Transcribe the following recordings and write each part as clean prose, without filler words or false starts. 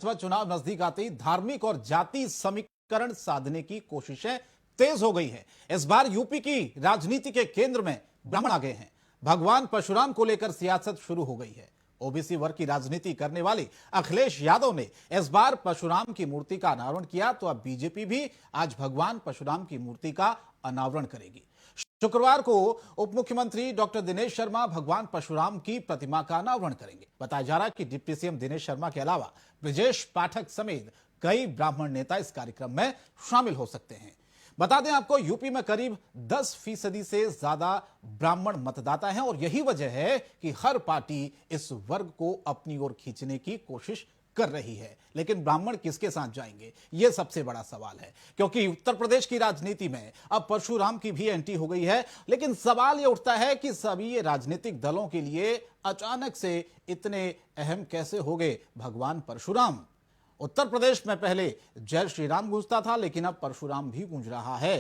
चुनाव नजदीक आते ही धार्मिक और जाति समीकरण साधने की कोशिशें तेज हो गई हैं। इस बार यूपी की राजनीति के केंद्र में ब्राह्मण आ गए हैं। भगवान परशुराम को लेकर सियासत शुरू हो गई है। ओबीसी वर्ग की राजनीति करने वाले अखिलेश यादव ने इस बार परशुराम की मूर्ति का अनावरण किया, तो अब बीजेपी भी आज भगवान परशुराम की मूर्ति का अनावरण करेगी। शुक्रवार को उप मुख्यमंत्री डॉक्टर दिनेश शर्मा भगवान परशुराम की प्रतिमा का अनावरण करेंगे। बताया जा रहा है कि डिप्टी सीएम दिनेश शर्मा के अलावा ब्रजेश पाठक समेत कई ब्राह्मण नेता इस कार्यक्रम में शामिल हो सकते हैं। बता दें आपको, यूपी में करीब 10% से ज्यादा ब्राह्मण मतदाता हैं और यही वजह है कि हर पार्टी इस वर्ग को अपनी ओर खींचने की कोशिश कर रही है। लेकिन ब्राह्मण किसके साथ जाएंगे, यह सबसे बड़ा सवाल है, क्योंकि उत्तर प्रदेश की राजनीति में अब परशुराम की भी एंट्री हो गई है। लेकिन सवाल यह उठता है कि सभी राजनीतिक दलों के लिए अचानक से इतने अहम कैसे हो गए भगवान परशुराम। उत्तर प्रदेश में पहले जय श्री राम गूंजता था, लेकिन अब परशुराम भी गूंज रहा है।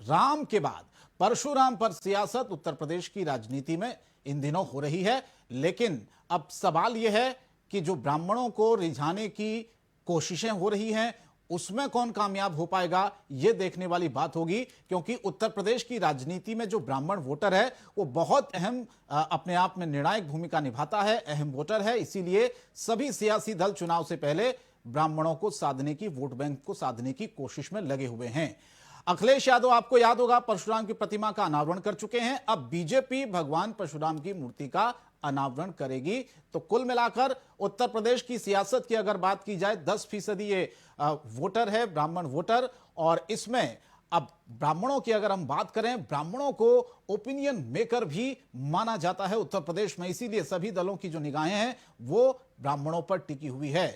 राम के बाद परशुराम पर सियासत उत्तर प्रदेश की राजनीति में इन दिनों हो रही है। लेकिन अब सवाल यह है कि जो ब्राह्मणों को रिझाने की कोशिशें हो रही हैं, उसमें कौन कामयाब हो पाएगा, यह देखने वाली बात होगी। क्योंकि उत्तर प्रदेश की राजनीति में जो ब्राह्मण वोटर है वो बहुत अहम, अपने आप में निर्णायक भूमिका निभाता है, अहम वोटर है। इसीलिए सभी सियासी दल चुनाव से पहले ब्राह्मणों को साधने की, वोट बैंक को साधने की कोशिश में लगे हुए हैं। अखिलेश यादव, आपको याद होगा, परशुराम की प्रतिमा का अनावरण कर चुके हैं। अब बीजेपी भगवान परशुराम की मूर्ति का अनावरण करेगी। तो कुल मिलाकर उत्तर प्रदेश की सियासत की अगर बात की जाए, 10% ये वोटर है, ब्राह्मण वोटर। और इसमें अब ब्राह्मणों की अगर हम बात करें, ब्राह्मणों को ओपिनियन मेकर भी माना जाता है उत्तर प्रदेश में। इसीलिए सभी दलों की जो निगाहें हैं वो ब्राह्मणों पर टिकी हुई है।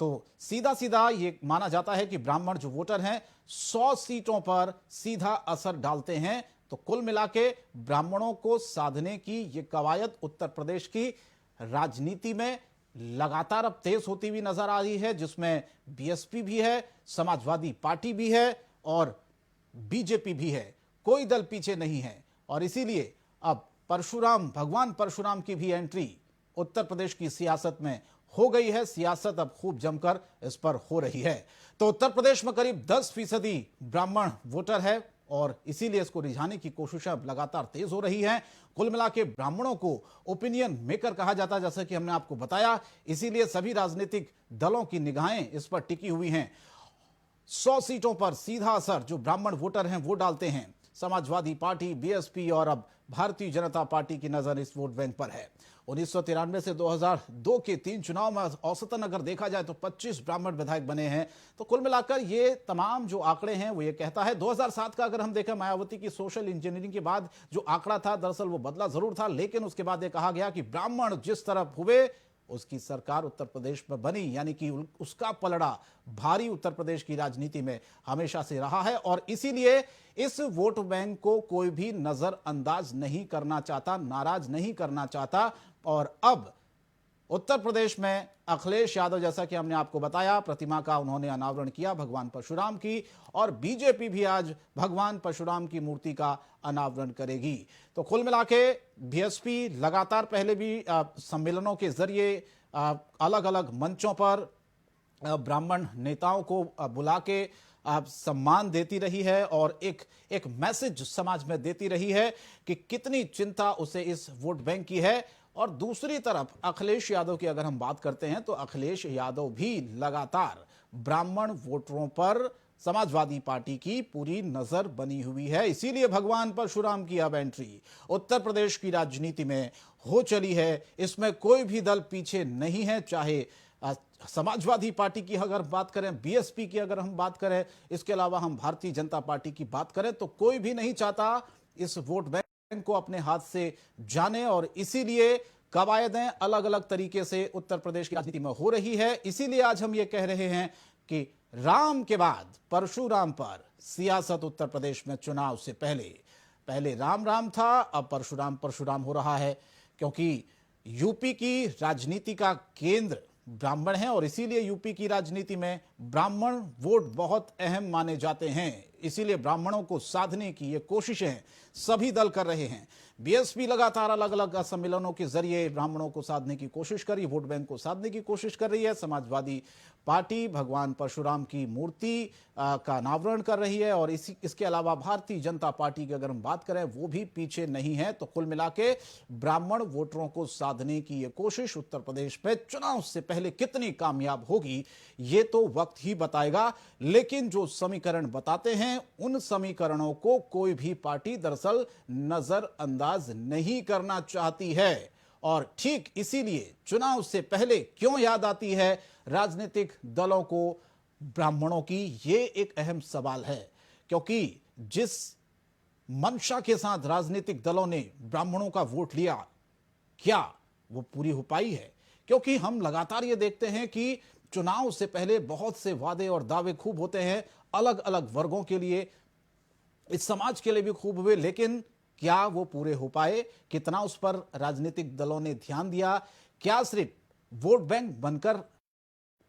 तो सीधा सीधा ये माना जाता है कि ब्राह्मण जो वोटर हैं 100 सीटों पर सीधा असर डालते हैं। तो कुल मिला के ब्राह्मणों को साधने की ये कवायद उत्तर प्रदेश की राजनीति में लगातार अब तेज होती हुई नजर आ रही है, जिसमें बीएसपी भी है, समाजवादी पार्टी भी है और बीजेपी भी है। कोई दल पीछे नहीं है। और इसीलिए अब परशुराम, भगवान परशुराम की भी एंट्री उत्तर प्रदेश की सियासत में हो गई है। सियासत अब खूब जमकर इस पर हो रही है। तो उत्तर प्रदेश में करीब 10% ब्राह्मण वोटर है और इसीलिए इसको रिझाने की कोशिशें अब लगातार तेज हो रही हैं। कुल मिला के ब्राह्मणों को ओपिनियन मेकर कहा जाता है, जैसा कि हमने आपको बताया। इसीलिए सभी राजनीतिक दलों की निगाहें इस पर टिकी हुई हैं। 100 सीटों पर सीधा असर जो ब्राह्मण वोटर हैं वो डालते हैं। समाजवादी पार्टी, बीएसपी और अब भारतीय जनता पार्टी की नजर इस वोट बैंक पर है। 1993 से 2002 के 3 चुनाव में औसतन अगर देखा जाए तो 25 ब्राह्मण विधायक बने हैं। तो कुल मिलाकर ये तमाम जो आंकड़े हैं वो ये कहता है। 2007 का अगर हम देखें, मायावती की सोशल इंजीनियरिंग के बाद जो आंकड़ा था, दरअसल वो बदला जरूर था, लेकिन उसके बाद ये कहा गया कि ब्राह्मण जिस तरफ हुए उसकी सरकार उत्तर प्रदेश में बनी। यानी कि उसका पलड़ा भारी उत्तर प्रदेश की राजनीति में हमेशा से रहा है। और इसीलिए इस वोट बैंक को कोई भी नजरअंदाज नहीं करना चाहता, नाराज नहीं करना चाहता। और अब उत्तर प्रदेश में अखिलेश यादव, जैसा कि हमने आपको बताया, प्रतिमा का उन्होंने अनावरण किया भगवान परशुराम की, और बीजेपी भी आज भगवान परशुराम की मूर्ति का अनावरण करेगी। तो कुल मिला के बीएसपी लगातार पहले भी सम्मेलनों के जरिए अलग अलग मंचों पर ब्राह्मण नेताओं को बुला के सम्मान देती रही है और एक मैसेज समाज में देती रही है कि कितनी चिंता उसे इस वोट बैंक की है। और दूसरी तरफ अखिलेश यादव की अगर हम बात करते हैं तो अखिलेश यादव भी लगातार ब्राह्मण वोटरों पर समाजवादी पार्टी की पूरी नजर बनी हुई है। इसीलिए भगवान परशुराम की अब एंट्री उत्तर प्रदेश की राजनीति में हो चली है। इसमें कोई भी दल पीछे नहीं है, चाहे समाजवादी पार्टी की अगर बात करें, बीएसपी की अगर हम बात करें, इसके अलावा हम भारतीय जनता पार्टी की बात करें, तो कोई भी नहीं चाहता इस वोट बैंक को अपने हाथ से जाने। और इसीलिए कवायदें अलग अलग तरीके से उत्तर प्रदेश की राजनीति में हो रही है। इसीलिए आज हम ये कह रहे हैं कि राम के बाद परशुराम पर सियासत उत्तर प्रदेश में चुनाव से पहले राम राम था, अब परशुराम परशुराम हो रहा है। क्योंकि यूपी की राजनीति का केंद्र ब्राह्मण है और इसीलिए यूपी की राजनीति में ब्राह्मण वोट बहुत अहम माने जाते हैं। इसीलिए ब्राह्मणों को साधने की ये कोशिशें सभी दल कर रहे हैं। बीएसपी लगातार अलग अलग सम्मेलनों के जरिए ब्राह्मणों को साधने की कोशिश कर रही है, वोट बैंक को साधने की कोशिश कर रही है। समाजवादी पार्टी भगवान परशुराम की मूर्ति का अनावरण कर रही है और इसके अलावा भारतीय जनता पार्टी की अगर हम बात करें वो भी पीछे नहीं है। तो कुल मिला के ब्राह्मण वोटरों को साधने की ये कोशिश उत्तर प्रदेश में चुनाव से पहले कितनी कामयाब होगी ये तो वक्त ही बताएगा। लेकिन जो समीकरण बताते हैं उन समीकरणों को कोई भी पार्टी दरअसल नजरअंदाज नहीं करना चाहती है और ठीक इसीलिए चुनाव से पहले क्यों याद आती है राजनीतिक दलों को ब्राह्मणों की, ये एक अहम सवाल है। क्योंकि जिस मंशा के साथ राजनीतिक दलों ने ब्राह्मणों का वोट लिया, क्या वो पूरी हो पाई है? क्योंकि हम लगातार ये देखते हैं कि चुनाव से पहले बहुत से वादे और दावे खूब होते हैं, अलग अलग वर्गों के लिए, इस समाज के लिए भी खूब हुए, लेकिन क्या वो पूरे हो पाए? कितना उस पर राजनीतिक दलों ने ध्यान दिया? क्या सिर्फ वोट बैंक बनकर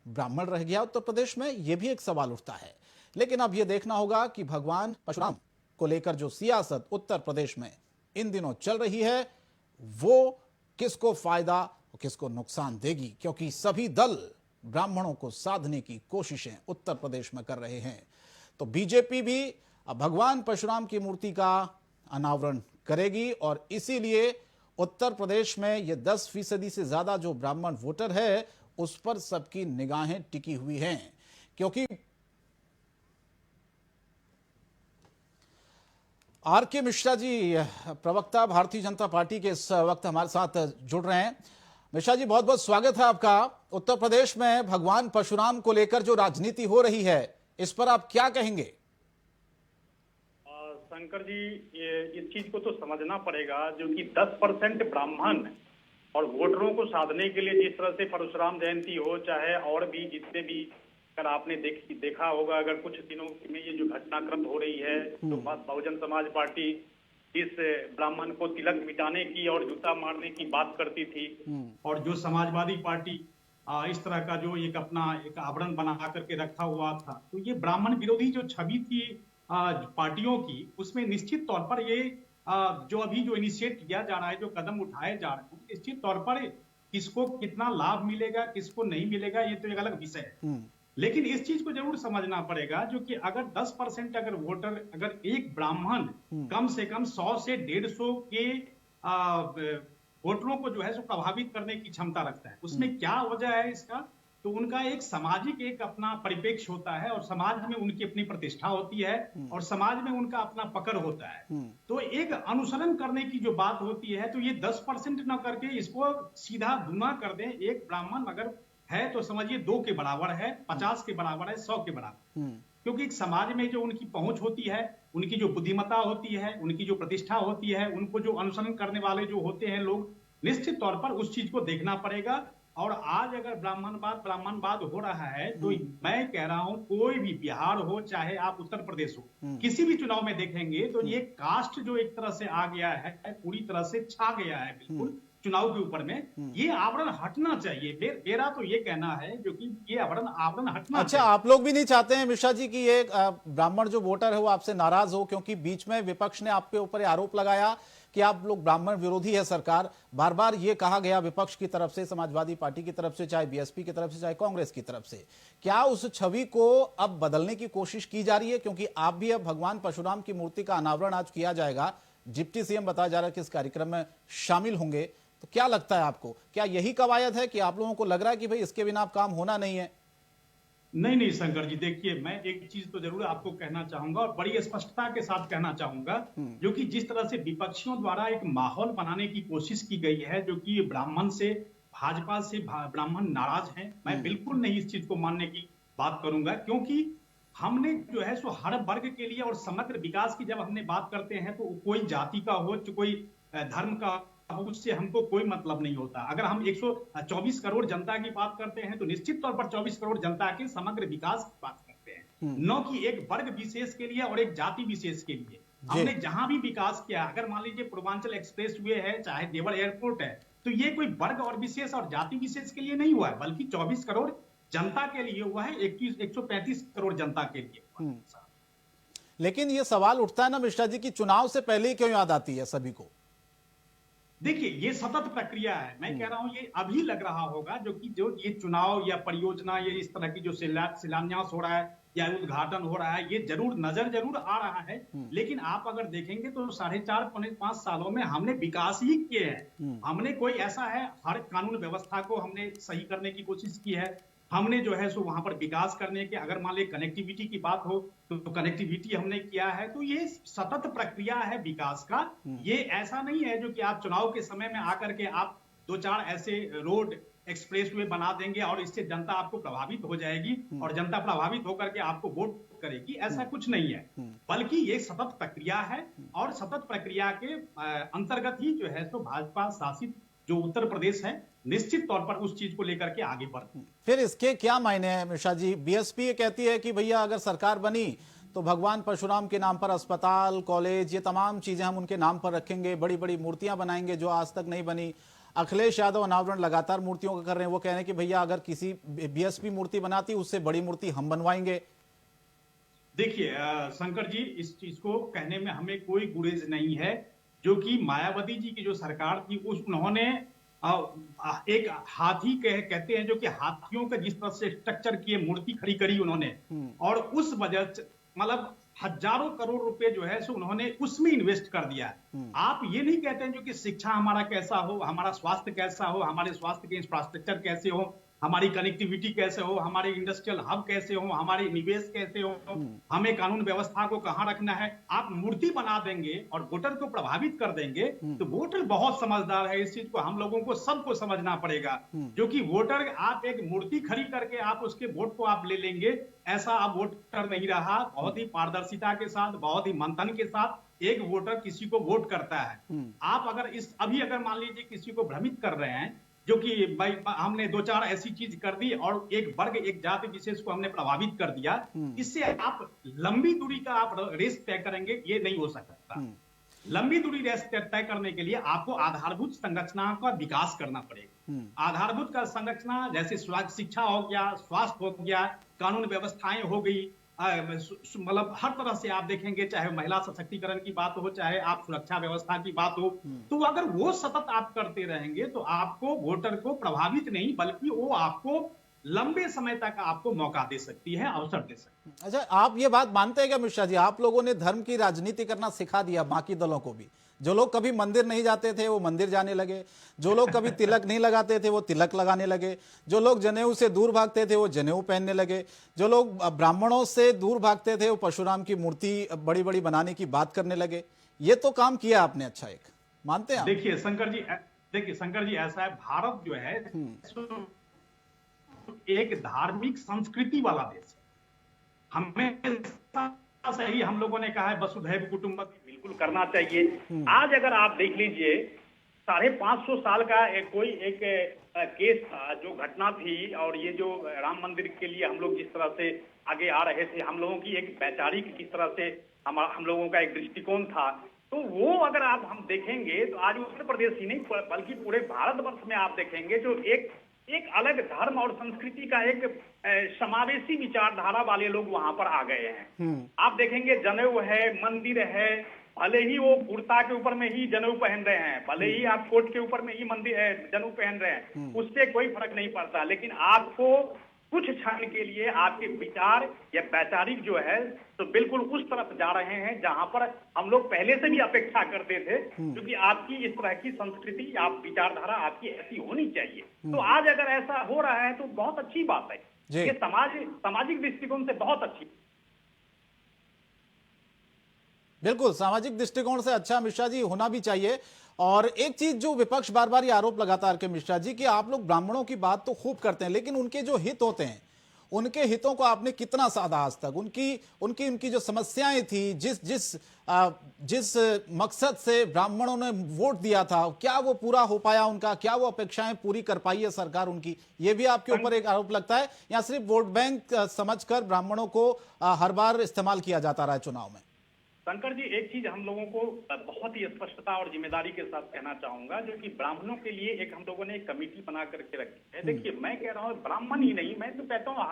ब्राह्मण रह गया उत्तर प्रदेश में? यह भी एक सवाल उठता है। लेकिन अब यह देखना होगा कि भगवान परशुराम को लेकर जो सियासत उत्तर प्रदेश में इन दिनों चल रही है वो किसको फायदा और किसको नुकसान देगी, क्योंकि सभी दल ब्राह्मणों को साधने की कोशिशें उत्तर प्रदेश में कर रहे हैं। तो बीजेपी भी अब भगवान परशुराम की मूर्ति का अनावरण करेगी और इसीलिए उत्तर प्रदेश में ये 10% से ज्यादा जो ब्राह्मण वोटर है उस पर सबकी निगाहें टिकी हुई हैं। क्योंकि आर के मिश्रा जी, प्रवक्ता भारतीय जनता पार्टी के, इस वक्त हमारे साथ जुड़ रहे हैं। मिश्रा जी, बहुत बहुत स्वागत है आपका। उत्तर प्रदेश में भगवान परशुराम को लेकर जो राजनीति हो रही है इस पर आप क्या कहेंगे? शंकर जी, इस चीज को तो समझना पड़ेगा, जो कि 10% ब्राह्मण और वोटरों को साधने के लिए जिस तरह से परशुराम जयंती हो, चाहे और भी जितने भी, अगर आपने देखा होगा, अगर कुछ दिनों में ये जो घटनाक्रम हो रही है, तो बहुजन समाज पार्टी इस ब्राह्मण को तिलक मिटाने की और जूता मारने की बात करती थी, और जो समाजवादी पार्टी इस तरह का जो एक अपना एक आवरण बना करके रखा हुआ था, तो ये ब्राह्मण विरोधी जो छवि थी पार्टियों की, उसमें निश्चित तौर पर ये जो अभी जो इनिशिएट किया जा रहा है, जो कदम उठाए जा रहे हैं, निश्चित तौर पर किसको कितना लाभ मिलेगा, किसको नहीं मिलेगा, ये तो एक अलग विषय है। लेकिन इस चीज को जरूर समझना पड़ेगा, जो कि अगर 10% अगर वोटर, अगर एक ब्राह्मण कम से कम 100 से 150 के वोटरों को जो है सो प्रभावित करने की क्षमता रखता है, उसमें क्या वजह है इसका? तो उनका एक सामाजिक एक अपना परिप्रेक्ष्य होता है और समाज में उनकी अपनी प्रतिष्ठा होती है और समाज में उनका अपना पकड़ होता है। तो एक अनुसरण करने की जो बात होती है, तो ये 10% न करके इसको सीधा गुना कर दें। एक ब्राह्मण अगर है तो समझिए 2 के बराबर है, 50 के बराबर है, 100 के बराबर, क्योंकि एक समाज में जो उनकी पहुंच होती है, उनकी जो बुद्धिमत्ता होती है, उनकी जो प्रतिष्ठा होती है, उनको जो अनुसरण करने वाले जो होते हैं लोग, निश्चित तौर पर उस चीज को देखना पड़ेगा। और आज अगर ब्राह्मणवाद हो रहा है, तो मैं कह रहा हूं, कोई भी, बिहार हो चाहे आप उत्तर प्रदेश हो, किसी भी चुनाव में देखेंगे तो ये कास्ट जो एक तरह से आ गया है, पूरी तरह से छा गया है बिल्कुल चुनाव के ऊपर में, ये आवरण हटना चाहिए। मेरा तो ये कहना है, जो कि ये आवरण हटना। अच्छा, आप लोग भी नहीं चाहते हैं मिश्रा जी कि ये ब्राह्मण जो वोटर है वो आपसे नाराज हो? क्योंकि बीच में विपक्ष ने आपके ऊपर आरोप लगाया कि आप लोग ब्राह्मण विरोधी है सरकार। बार बार ये कहा गया विपक्ष की तरफ से, समाजवादी पार्टी की तरफ से, चाहे बीएसपी की तरफ से, चाहे कांग्रेस की तरफ से। क्या उस छवि को अब बदलने की कोशिश की जा रही है? क्योंकि आप भी अब भगवान परशुराम की मूर्ति का अनावरण आज किया जाएगा, डिप्टी सीएम बताया जा रहा है कि इस कार्यक्रम में शामिल होंगे, तो क्या लगता है आपको, क्या यही कवायद है कि आप लोगों को लग रहा है कि भाई इसके बिना आप काम होना नहीं है? नहीं शंकर जी, देखिए, मैं एक चीज तो जरूर आपको कहना चाहूंगा और बड़ी स्पष्टता के साथ कहना चाहूंगा, जो कि जिस तरह से विपक्षियों द्वारा एक माहौल बनाने की कोशिश की गई है, जो कि ब्राह्मण से, भाजपा से ब्राह्मण नाराज हैं, मैं बिल्कुल नहीं इस चीज को मानने की बात करूंगा। क्योंकि हमने जो है सो हर वर्ग के लिए और समग्र विकास की जब हमने बात करते हैं, तो कोई जाति का हो, कोई धर्म का, उससे हमको कोई मतलब नहीं होता। अगर हम 124 करोड़ जनता की बात करते हैं, तो निश्चित तौर पर 24 करोड़ जनता के समग्र विकास की बात करते हैं, न कि एक वर्ग विशेष के लिए और एक जाति विशेष के लिए। हमने जहां भी विकास किया, अगर मान लीजिए पूर्वांचल एक्सप्रेस वे है, चाहे देवल एयरपोर्ट है, तो ये कोई वर्ग और विशेष और जाति विशेष के लिए नहीं हुआ है, बल्कि 24 करोड़ जनता के लिए हुआ है, 135 करोड़ जनता के लिए। लेकिन ये सवाल उठता है ना मिश्रा जी की चुनाव से पहले ही क्यों याद आती है सभी को? देखिए, ये सतत प्रक्रिया है। मैं कह रहा हूं ये अभी लग रहा होगा, जो ये चुनाव या परियोजना, ये इस तरह की जो शिलान्यास हो रहा है या उद्घाटन हो रहा है, ये नजर जरूर आ रहा है। लेकिन आप अगर देखेंगे तो 4.5 5 सालों में हमने विकास ही किए हैं। हमने कोई ऐसा है, हर कानून व्यवस्था को हमने सही करने की कोशिश की है। हमने जो है सो वहां पर विकास करने के, अगर मान लीजिए कनेक्टिविटी की बात हो तो कनेक्टिविटी हमने किया है। तो ये सतत प्रक्रिया है विकास का। ये ऐसा नहीं है जो कि आप चुनाव के समय में आकर के आप 2-4 ऐसे रोड एक्सप्रेसवे बना देंगे और इससे जनता आपको प्रभावित हो जाएगी और जनता प्रभावित होकर के आपको वोट करेगी। ऐसा कुछ नहीं है, बल्कि ये सतत प्रक्रिया है और सतत प्रक्रिया के अंतर्गत ही जो है सो भाजपा शासित जो उत्तर प्रदेश है निश्चित तौर पर उस चीज को लेकर के आगे बढ़ती है। फिर इसके क्या मायने हैं मिश्रा जी? बीएसपी ये कहती है कि भैया अगर सरकार बनी तो भगवान परशुराम के नाम पर अस्पताल, कॉलेज, ये तमाम चीजें हम उनके नाम पर रखेंगे, बड़ी बड़ी मूर्तियां बनाएंगे जो आज तक नहीं बनी। अखिलेश यादव अनावरण लगातार मूर्तियों का कर रहे हैं। वो कह रहे हैं कि भैया अगर किसी बीएसपी मूर्ति बनाती उससे बड़ी मूर्ति हम बनवाएंगे। देखिए शंकर जी, इस चीज को कहने में हमें कोई गुरेज नहीं है। जो कि मायावती जी की जो सरकार थी उन्होंने एक हाथी कहते हैं जो कि हाथियों का जिस तरह से स्ट्रक्चर किए मूर्ति खड़ी करी उन्होंने, और उस वजह से मतलब हजारों करोड़ रुपए जो है सो उन्होंने उसमें इन्वेस्ट कर दिया। आप ये नहीं कहते हैं जो कि शिक्षा हमारा कैसा हो, हमारा स्वास्थ्य कैसा हो, हमारे स्वास्थ्य के इंफ्रास्ट्रक्चर कैसे हो, हमारी कनेक्टिविटी कैसे हो, हमारे इंडस्ट्रियल हब कैसे हो, हमारे निवेश कैसे हो, हमें कानून व्यवस्था को कहां रखना है। आप मूर्ति बना देंगे और वोटर को प्रभावित कर देंगे तो वोटर बहुत समझदार है। इस चीज को हम लोगों को सबको समझना पड़ेगा। जो कि वोटर, आप एक मूर्ति खड़ी करके आप उसके वोट को आप ले लेंगे, ऐसा अब वोटर नहीं रहा। बहुत ही पारदर्शिता के साथ, बहुत ही मंथन के साथ एक वोटर किसी को वोट करता है। आप अगर अभी अगर मान लीजिए किसी को भ्रमित कर रहे हैं जो कि भाई हमने 2-4 ऐसी चीज कर दी और एक वर्ग, एक जाति विशेष को हमने प्रभावित कर दिया, इससे आप लंबी दूरी का आप रेस तय करेंगे, ये नहीं हो सकता। लंबी दूरी रेस तय करने के लिए आपको आधारभूत संरचनाओं का विकास करना पड़ेगा। आधारभूत का संरचना जैसे शिक्षा हो गया, स्वास्थ्य हो गया, कानून व्यवस्थाएं हो गई, मतलब हर तरह से आप देखेंगे, चाहे महिला सशक्तिकरण की बात हो, चाहे आप सुरक्षा व्यवस्था की बात हो, तो अगर वो सतत आप करते रहेंगे तो आपको वोटर को प्रभावित नहीं बल्कि वो आपको लंबे समय तक आपको मौका दे सकती है, अवसर दे सकती है। अच्छा, आप ये बात मानते हैं क्या मिश्रा जी, आप लोगों ने धर्म की राजनीति करना सिखा दिया बाकी दलों को भी? जो लोग कभी मंदिर नहीं जाते थे वो मंदिर जाने लगे, जो लोग कभी तिलक नहीं लगाते थे वो तिलक लगाने लगे, जो लोग जनेऊ से दूर भागते थे वो जनेऊ पहनने लगे, जो लोग ब्राह्मणों से दूर भागते थे वो परशुराम की मूर्ति बड़ी बड़ी बनाने की बात करने लगे। ये तो काम किया आपने अच्छा, एक मानते हैं? देखिए शंकर जी, ऐसा है, भारत जो है एक धार्मिक संस्कृति वाला देश है। हमें सही हम लोगों ने कहा है वसुधैव कुटुंबकम बिल्कुल करना चाहिए। आज अगर आप देख लीजिए 550 साल का कोई एक केस था, जो घटना थी, और ये जो राम मंदिर के लिए हम लोग जिस तरह से आगे आ रहे थे, हम लोगों की एक वैचारिक किस तरह से हम लोगों का एक दृष्टिकोण था, तो वो अगर हम देखेंगे तो आज उत्तर प्रदेश ही नहीं बल्कि पूरे भारतवर्ष में आप देखेंगे जो एक अलग धर्म और संस्कृति का एक समावेशी विचारधारा वाले लोग वहां पर आ गए हैं। आप देखेंगे जनेऊ है, मंदिर है, भले ही वो कुर्ता के ऊपर में ही जनेऊ पहन रहे हैं, भले ही आप कोट के ऊपर में ही मंदिर जनेऊ पहन रहे हैं, उससे कोई फर्क नहीं पड़ता। लेकिन आपको कुछ क्षण के लिए आपके विचार या वैचारिक जो है तो बिल्कुल उस तरफ जा रहे हैं जहां पर हम लोग पहले से भी अपेक्षा करते थे, क्योंकि आपकी इस तरह की संस्कृति, आप विचारधारा आपकी ऐसी होनी चाहिए। तो आज अगर ऐसा हो रहा है तो बहुत अच्छी बात है। ये सामाजिक दृष्टिकोण से बहुत अच्छी। बिल्कुल, सामाजिक दृष्टिकोण से अच्छा मिश्रा जी होना भी चाहिए। और एक चीज जो विपक्ष बार बार ये आरोप लगाता है कि मिश्रा जी कि आप लोग ब्राह्मणों की बात तो खूब करते हैं लेकिन उनके जो हित होते हैं उनके हितों को आपने कितना साधा आज तक? उनकी जो समस्याएं थी, जिस मकसद से ब्राह्मणों ने वोट दिया था, क्या वो पूरा हो पाया उनका? क्या वो अपेक्षाएं पूरी कर पाई है सरकार उनकी? ये भी आपके ऊपर एक आरोप लगता है, या सिर्फ वोट बैंक समझकर ब्राह्मणों को हर बार इस्तेमाल किया जाता रहा है चुनाव में? शंकर जी, एक चीज हम लोगों को बहुत ही स्पष्टता और जिम्मेदारी के साथ कहना चाहूंगा, जो कि ब्राह्मणों के लिए एक हम लोगों ने एक कमेटी बना करके रखी है। देखिए, मैं कह रहा हूँ ब्राह्मण ही नहीं, मैं तो कहता हूँ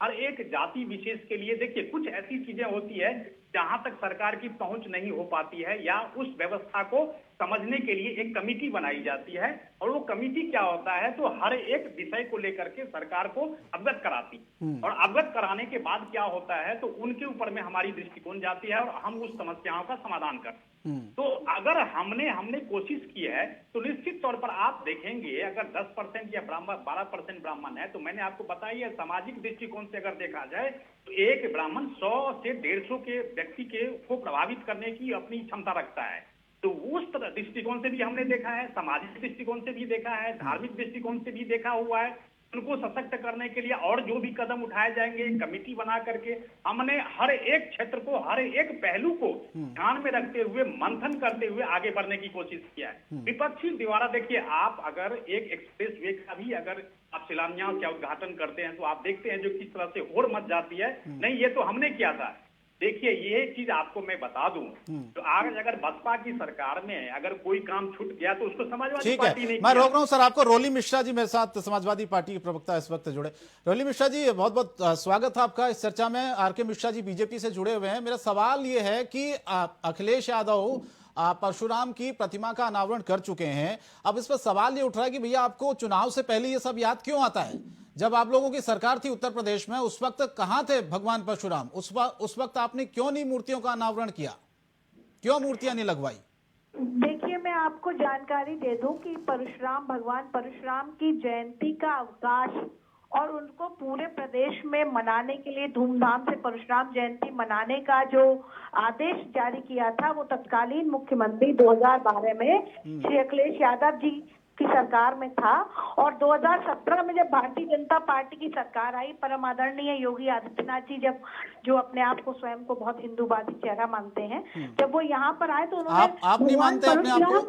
हर एक जाति विशेष के लिए देखिए कुछ ऐसी चीजें होती है जहां तक सरकार की पहुंच नहीं हो पाती है या उस व्यवस्था को समझने के लिए एक कमेटी बनाई जाती है और वो कमेटी क्या होता है तो हर एक विषय को लेकर के सरकार को अवगत कराती और अवगत कराने के बाद क्या होता है तो उनके ऊपर में हमारी दृष्टिकोण जाती है और हम उस समस्याओं का समाधान करते हैं। तो अगर हमने कोशिश की है तो निश्चित तौर पर आप देखेंगे अगर 10% या 12% ब्राह्मण है तो मैंने आपको बताया सामाजिक दृष्टिकोण से अगर देखा जाए तो एक ब्राह्मण 100 से 150 के व्यक्ति को प्रभावित करने की अपनी क्षमता रखता है। तो उस दृष्टिकोण से भी हमने देखा है, सामाजिक दृष्टिकोण से भी देखा है, धार्मिक दृष्टिकोण से भी देखा हुआ है। उनको सशक्त करने के लिए और जो भी कदम उठाए जाएंगे कमेटी बना करके हमने हर एक क्षेत्र को हर एक पहलू को ध्यान में रखते हुए मंथन करते हुए आगे बढ़ने की कोशिश किया है। विपक्षी द्वारा देखिए आप अगर एक एक्सप्रेस वे का भी अगर आप शिलान्यास या उद्घाटन करते हैं तो आप देखते हैं जो किस तरह से होड़ मच जाती है, नहीं ये तो हमने किया था। देखिए ये चीज आपको मैं बता दूं तो आज अगर बसपा की सरकार में अगर कोई काम छूट गया तो उसको समाजवादी पार्टी नहीं मैं रोक रहा हूं सर आपको। रोली मिश्रा जी मेरे साथ समाजवादी पार्टी के प्रवक्ता इस वक्त जुड़े। रोली मिश्रा जी बहुत बहुत स्वागत है आपका इस चर्चा में। आरके मिश्रा जी बीजेपी से जुड़े हुए हैं। मेरा सवाल ये है कि अखिलेश यादव परशुराम की प्रतिमा का अनावरण कर चुके हैं। अब इस पर सवाल ये उठ रहा है कि भैया आपको चुनाव से पहले ये सब याद क्यों आता है? जब आप लोगों की सरकार थी उत्तर प्रदेश में उस वक्त कहां थे भगवान परशुराम? उस वक्त आपने क्यों नहीं मूर्तियों का अनावरण किया, क्यों मूर्तियां नहीं लगवाई? देखिए मैं आपको जानकारी दे दूं कि परशुराम भगवान परशुराम की जयंती का अवकाश और उनको पूरे प्रदेश में मनाने के लिए धूमधाम से परशुराम जयंती मनाने का जो आदेश जारी किया था वो तत्कालीन मुख्यमंत्री 2012 में श्री अखिलेश यादव जी की सरकार में था। और 2017 में जब भारतीय जनता पार्टी की सरकार आई, परम आदरणीय योगी आदित्यनाथ जी जब जो अपने आप को स्वयं को बहुत हिंदूवादी चेहरा मानते हैं, जब वो यहाँ पर आए तो उन्होंने आप नहीं मानते अपने आप को?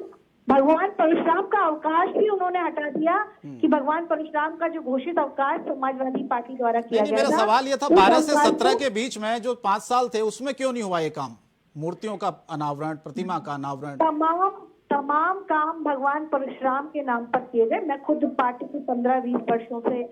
भगवान परशुराम का अवकाश भी उन्होंने हटा दिया कि भगवान परशुराम का जो घोषित अवकाश समाजवादी पार्टी द्वारा किया गया था। मेरा सवाल यह था 12 से 17 के बीच में जो 5 साल थे उसमें क्यों नहीं हुआ ये काम, मूर्तियों का अनावरण, प्रतिमा का अनावरण? तमाम काम भगवान परशुराम के नाम पर किए गए। मैं खुद पार्टी की 15-20 वर्षों से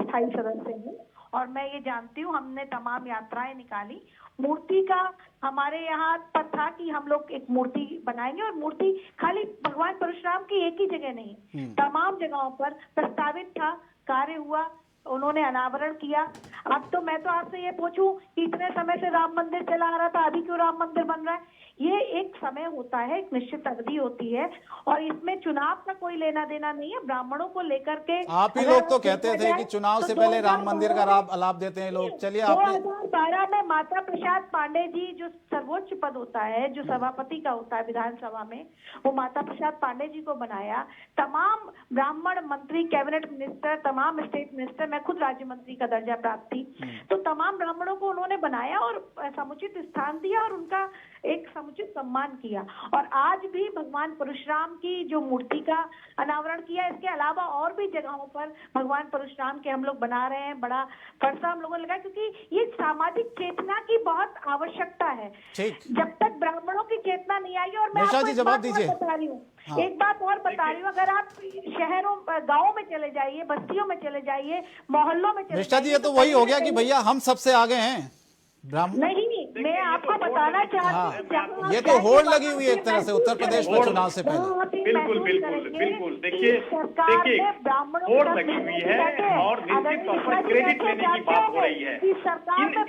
स्थायी सदस्य हूँ और मैं ये जानती हूँ, हमने तमाम यात्राएं निकाली। मूर्ति का हमारे यहाँ पर था कि हम लोग एक मूर्ति बनाएंगे और मूर्ति खाली भगवान परशुराम की एक ही जगह नहीं, तमाम जगहों पर प्रस्तावित था, कार्य हुआ, उन्होंने अनावरण किया। अब तो मैं तो आपसे ये पूछूं कि इतने समय से राम मंदिर चला आ रहा था, अभी क्यों राम मंदिर बन रहा है? ये एक समय होता है, एक निश्चित अवधि होती है और इसमें चुनाव का कोई लेना देना नहीं है। ब्राह्मणों को लेकर के आप ही लोग तो कहते थे कि चुनाव से पहले राम मंदिर का लाभ देते हैं लोग। चलिए आपने 2012 में माता प्रसाद पांडे जी जो सर्वोच्च पद होता है, जो सभापति का होता है विधानसभा में, वो माता प्रसाद पांडे जी को बनाया। तमाम ब्राह्मण मंत्री, कैबिनेट मिनिस्टर, तमाम स्टेट मिनिस्टर, मैं खुद राज्य मंत्री का दर्जा प्राप्त थी, तो तमाम ब्राह्मणों को उन्होंने बनाया और समुचित स्थान दिया और उनका एक समुचित सम्मान किया। और आज भी भगवान परशुराम की जो मूर्ति का अनावरण किया, इसके अलावा और भी जगहों पर भगवान परशुराम के हम लोग बना रहे हैं। बड़ा फरसा हम लोगों ने लगाया क्योंकि ये सामाजिक चेतना की बहुत आवश्यकता है। जब तक ब्राह्मणों की चेतना नहीं आई, और मैं आपको जवाब दीजिए, बता रही हूँ, एक बात और बता रही हूँ, अगर आप शहरों गाँव में चले जाइए, बस्तियों में चले जाइए, मोहल्लों में चले जाइए, ये तो वही हो गया कि भैया हम सबसे आगे हैं नहीं, मैं आपको बताना चाहती हूँ, ये तो होड़ लगी हुई है एक तरह से उत्तर प्रदेश में चुनाव से पहले। बिल्कुल देखिए होड़ लगी हुई है और निश्चित तौर पर क्रेडिट लेने की बात हो रही है।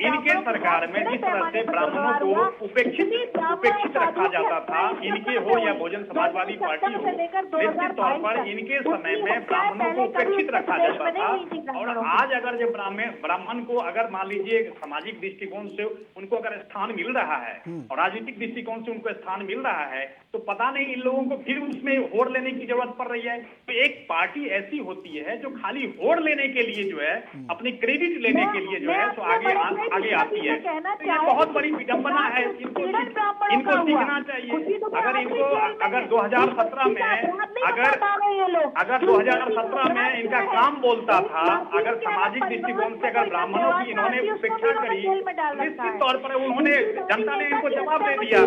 इनके सरकार में जिस तरह से ब्राह्मणों को उपेक्षित रखा जाता था, इनके हो या बहुजन समाजवादी पार्टी हो, निश्चित तौर पर इनके समय में ब्राह्मणों को उपेक्षित रखा जाता था। और आज अगर जो ब्राह्मण को अगर मान लीजिए सामाजिक दृष्टिकोण से उनको अगर स्थान मिल रहा है और राजनीतिक दृष्टिकोण से उनको स्थान मिल रहा है, तो पता नहीं इन लोगों को फिर उसमें होड़ लेने की जरूरत पड़ रही है। तो एक पार्टी ऐसी होती है जो खाली होड़ लेने के लिए जो है, अपनी क्रेडिट लेने के लिए जो है, तो आगे आती है। तो ये बहुत बड़ी विडंबना है, इनको सीखना चाहिए। अगर 2017 में अगर 2017 में इनका काम बोलता था, अगर सामाजिक दृष्टिकोण से अगर ब्राह्मणों की इन्होंने उपेक्षा करी, निश्चित तौर पर उन्होंने, जनता ने इनको जवाब दे दिया।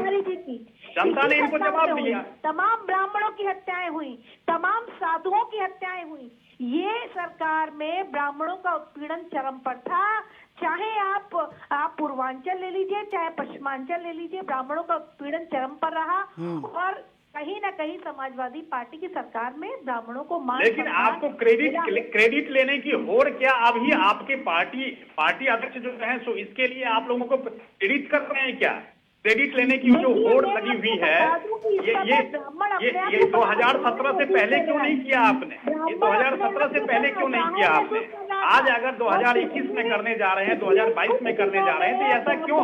जनता ने इनको जवाब दिया। तमाम ब्राह्मणों की हत्याएं हुई, तमाम साधुओं की हत्याएं हुई। ये सरकार में ब्राह्मणों का उत्पीड़न चरम पर था। चाहे आप पूर्वांचल ले लीजिए, चाहे पश्चिमांचल ले लीजिए, ब्राह्मणों का उत्पीड़न चरम पर रहा। और कहीं ना कहीं समाजवादी पार्टी की सरकार में ब्राह्मणों को मान, लेकिन आपको क्रेडिट लेने की होड़ क्या? अभी आपके पार्टी अध्यक्ष जो है सो इसके लिए आप लोगों को प्रेरित कर रहे हैं क्या? क्रेडिट लेने की जो होड़ लगी हुई है, ये 2017 से पहले क्यों नहीं किया आपने? ये 2017 से पहले क्यों नहीं किया आपने? आज अगर 2021 में करने जा रहे हैं, 2022 में करने जा रहे हैं, तो ऐसा क्यों?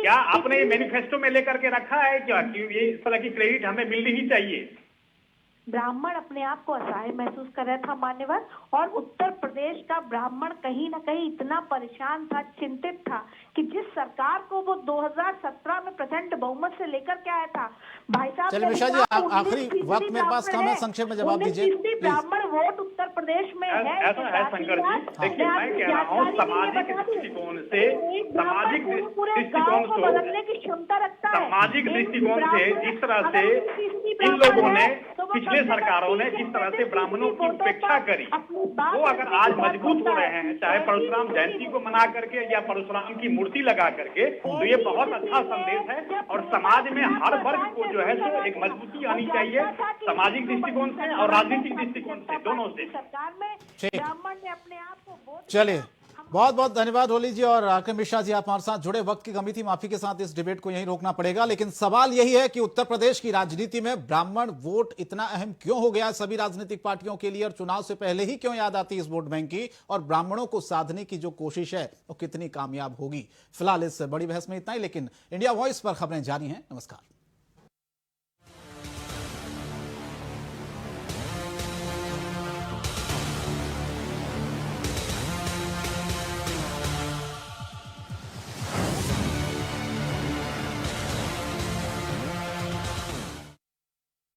क्या आपने मैनिफेस्टो में लेकर के रखा है क्या कि ये इस तरह की क्रेडिट हमें मिलनी ही चाहिए? ब्राह्मण अपने आप को असहाय महसूस कर रहा था मान्यवर, और उत्तर प्रदेश का ब्राह्मण कहीं ना कहीं इतना परेशान था, चिंतित था कि जिस सरकार को वो 2017 में प्रचंड बहुमत से लेकर के आया था, भाई साहब चलिए मिश्रा जी, आखिरी वक्त मेरे पास कम है, संक्षेप में जवाब दीजिए। ब्राह्मण वोट उत्तर प्रदेश में है। ऐसा है शंकर जी, देखिए मैं कह रहा हूँ सामाजिक दृष्टिकोण से, बदलने की क्षमता रखता है। सामाजिक दृष्टिकोण से जिस तरह से इन लोगों ने, पिछले सरकारों ने जिस तरह से ब्राह्मणों की उपेक्षा करी, वो अगर आज मजबूत हो रहे हैं, चाहे परशुराम जयंती को मना करके या परशुराम की मूर्ति लगा करके, तो ये बहुत अच्छा संदेश है। और समाज में हर वर्ग को जो है सो एक मजबूती आनी चाहिए, सामाजिक दृष्टिकोण से और राजनीतिक दृष्टिकोण से, दोनों से। सरकार में ब्राह्मण ने अपने आप को चलिए, बहुत बहुत धन्यवाद होली जी और आकर मिश्रा जी, आप हमारे साथ जुड़े। वक्त की कमी थी, माफी के साथ इस डिबेट को यहीं रोकना पड़ेगा। लेकिन सवाल यही है कि उत्तर प्रदेश की राजनीति में ब्राह्मण वोट इतना अहम क्यों हो गया सभी राजनीतिक पार्टियों के लिए, और चुनाव से पहले ही क्यों याद आती इस वोट बैंक की, और ब्राह्मणों को साधने की जो कोशिश है वो कितनी कामयाब होगी। फिलहाल इस बड़ी बहस में इतना ही, लेकिन इंडिया वॉइस पर खबरें जारी हैं। नमस्कार।